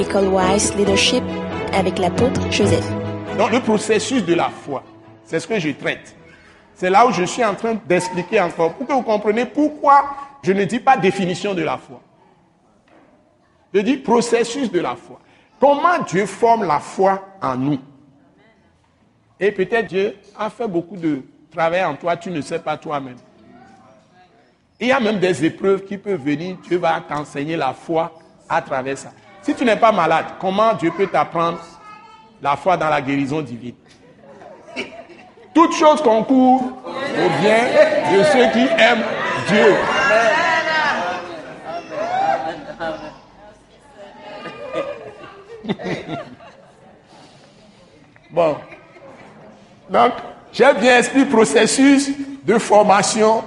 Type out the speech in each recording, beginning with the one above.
École Wise Leadership avec l'apôtre Joseph. Donc le processus de la foi, c'est ce que je traite. C'est là où je suis en train d'expliquer encore, pour que vous compreniez pourquoi je ne dis pas définition de la foi. Je dis processus de la foi. Comment Dieu forme la foi en nous. Et peut-être Dieu a fait beaucoup de travail en toi, tu ne sais pas toi-même. Il y a même des épreuves qui peuvent venir, Dieu va t'enseigner la foi à travers ça. Si tu n'es pas malade, comment Dieu peut t'apprendre la foi dans la guérison divine? Toutes choses concourent au bien de ceux qui aiment Dieu. Bon. Donc, j'ai bien expliqué le processus de formation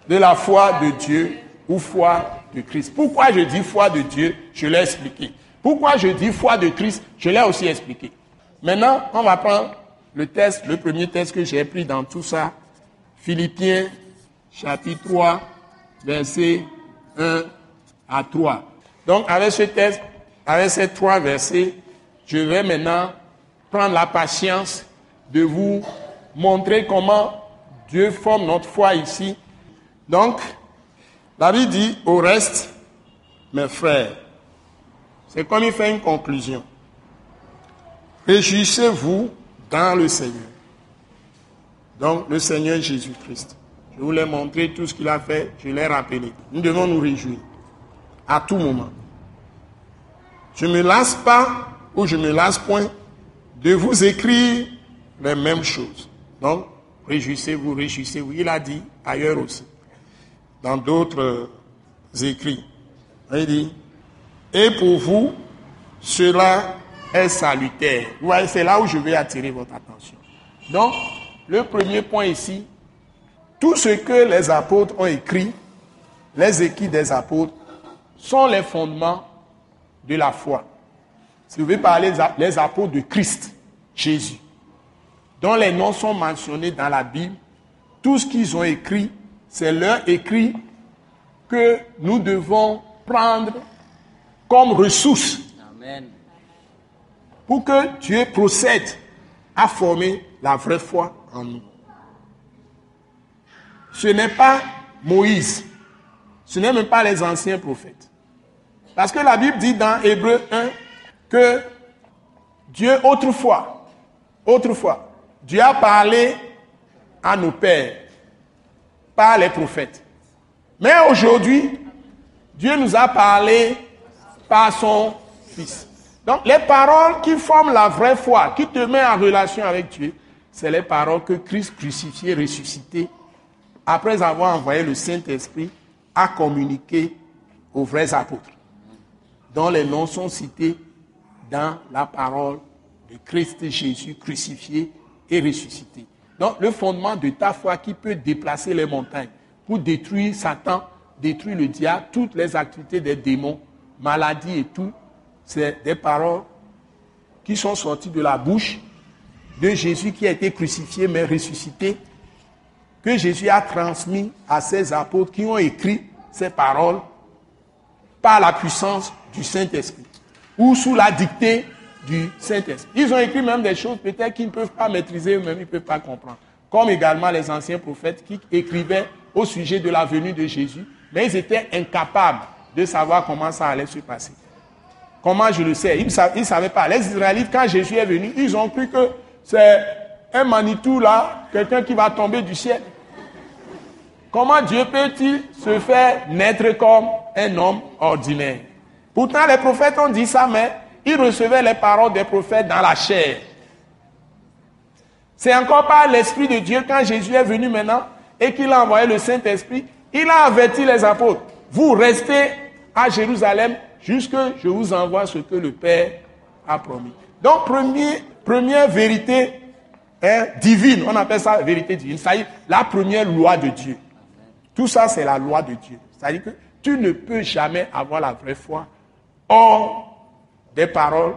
de la foi de Dieu ou foi de Christ. Pourquoi je dis foi de Dieu, je l'ai expliqué. Pourquoi je dis foi de Christ, je l'ai aussi expliqué. Maintenant, on va prendre le premier texte que j'ai pris dans tout ça. Philippiens, chapitre 3, versets 1 à 3. Donc, avec ce texte, avec ces 3 versets, je vais maintenant prendre la patience de vous montrer comment Dieu forme notre foi ici. Donc, la Bible dit, au reste, mes frères, c'est comme il fait une conclusion. Réjouissez-vous dans le Seigneur. Donc, le Seigneur Jésus-Christ. Je vous l'ai montré tout ce qu'il a fait, je l'ai rappelé. Nous devons nous réjouir à tout moment. Je ne me lasse pas ou je ne me lasse point de vous écrire les mêmes choses. Donc, réjouissez-vous, réjouissez-vous. Il a dit ailleurs aussi, dans d'autres écrits. Il dit, et pour vous, cela est salutaire. Vous voyez, c'est là où je vais attirer votre attention. Donc, le premier point ici, tout ce que les apôtres ont écrit, les écrits des apôtres, sont les fondements de la foi. Si vous voulez parler les apôtres de Christ, Jésus, dont les noms sont mentionnés dans la Bible, tout ce qu'ils ont écrit, c'est leur écrit que nous devons prendre comme ressource. Amen. Pour que Dieu procède à former la vraie foi en nous. Ce n'est pas Moïse, ce n'est même pas les anciens prophètes. Parce que la Bible dit dans Hébreux 1 que Dieu autrefois, Dieu a parlé à nos pères par les prophètes. Mais aujourd'hui, Dieu nous a parlé par son Fils. Donc les paroles qui forment la vraie foi, qui te mettent en relation avec Dieu, c'est les paroles que Christ crucifié, ressuscité, après avoir envoyé le Saint-Esprit, a communiqué aux vrais apôtres, dont les noms sont cités dans la parole de Christ Jésus crucifié et ressuscité. Donc le fondement de ta foi qui peut déplacer les montagnes pour détruire Satan, détruire le diable, toutes les activités des démons, maladies et tout, c'est des paroles qui sont sorties de la bouche de Jésus qui a été crucifié mais ressuscité, que Jésus a transmis à ses apôtres qui ont écrit ces paroles par la puissance du Saint-Esprit ou sous la dictée du Saint-Esprit. Ils ont écrit même des choses peut-être qu'ils ne peuvent pas maîtriser eux-mêmes, ils ne peuvent pas comprendre. Comme également les anciens prophètes qui écrivaient au sujet de la venue de Jésus, mais ils étaient incapables de savoir comment ça allait se passer. Comment je le sais? Ils ne savaient pas. Les Israélites, quand Jésus est venu, ils ont cru que c'est un Manitou là, quelqu'un qui va tomber du ciel. Comment Dieu peut-il se faire naître comme un homme ordinaire? Pourtant, les prophètes ont dit ça, mais ils recevaient les paroles des prophètes dans la chair. C'est encore par l'Esprit de Dieu, quand Jésus est venu maintenant et qu'il a envoyé le Saint-Esprit, il a averti les apôtres. Vous restez à Jérusalem jusqu'à ce que je vous envoie ce que le Père a promis. Donc, première vérité divine, on appelle ça vérité divine, c'est-à-dire la première loi de Dieu. Tout ça, c'est la loi de Dieu. C'est-à-dire que tu ne peux jamais avoir la vraie foi hors des paroles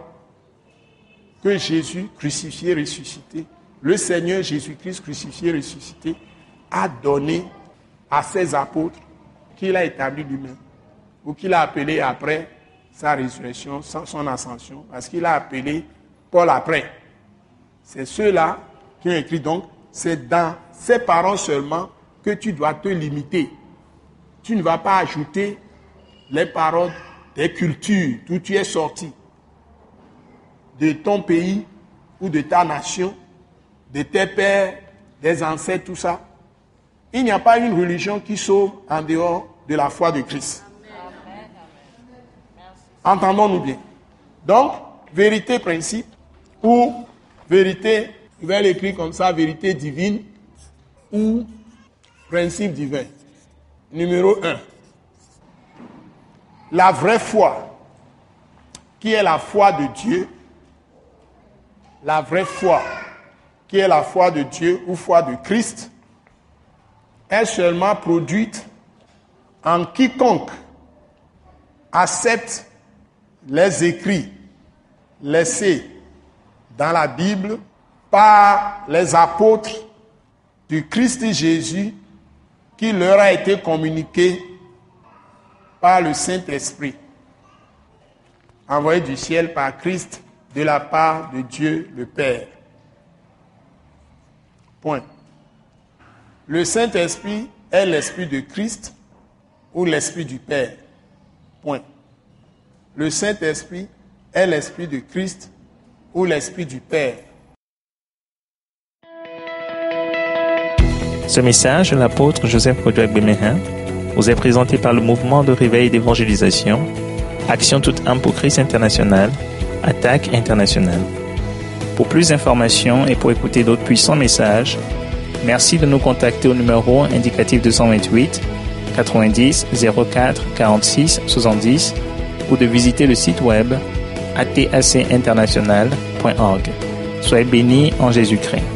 que Jésus crucifié, ressuscité, le Seigneur Jésus-Christ crucifié, ressuscité, a donné à ses apôtres qu'il a établi lui-même, ou qu'il a appelé après sa résurrection, son ascension, parce qu'il a appelé Paul après. C'est ceux-là qui ont écrit. Donc, c'est dans ces paroles seulement que tu dois te limiter. Tu ne vas pas ajouter les paroles des cultures d'où tu es sorti, de ton pays ou de ta nation, de tes pères, des ancêtres, tout ça. Il n'y a pas une religion qui sauve en dehors de la foi de Christ. Entendons-nous bien. Donc, vérité principe ou vérité, je vais l'écrire comme ça, vérité divine ou principe divin. Numéro 1. La vraie foi, qui est la foi de Dieu, la vraie foi, qui est la foi de Dieu ou foi de Christ, est seulement produite en quiconque accepte les écrits laissés dans la Bible par les apôtres du Christ Jésus qui leur a été communiqué par le Saint-Esprit, envoyé du ciel par Christ de la part de Dieu le Père. Point. Le Saint-Esprit est l'Esprit de Christ ou l'Esprit du Père. Point. Le Saint-Esprit est l'Esprit de Christ ou l'Esprit du Père. Ce message de l'apôtre Joseph Kodouak Bemehin vous est présenté par le mouvement de réveil et d'évangélisation Action toute âme pour Christ international, Attaque internationale. Pour plus d'informations et pour écouter d'autres puissants messages, merci de nous contacter au numéro indicatif 228 90 04 46 70 ou de visiter le site web atacinternational.org. Soyez bénis en Jésus-Christ.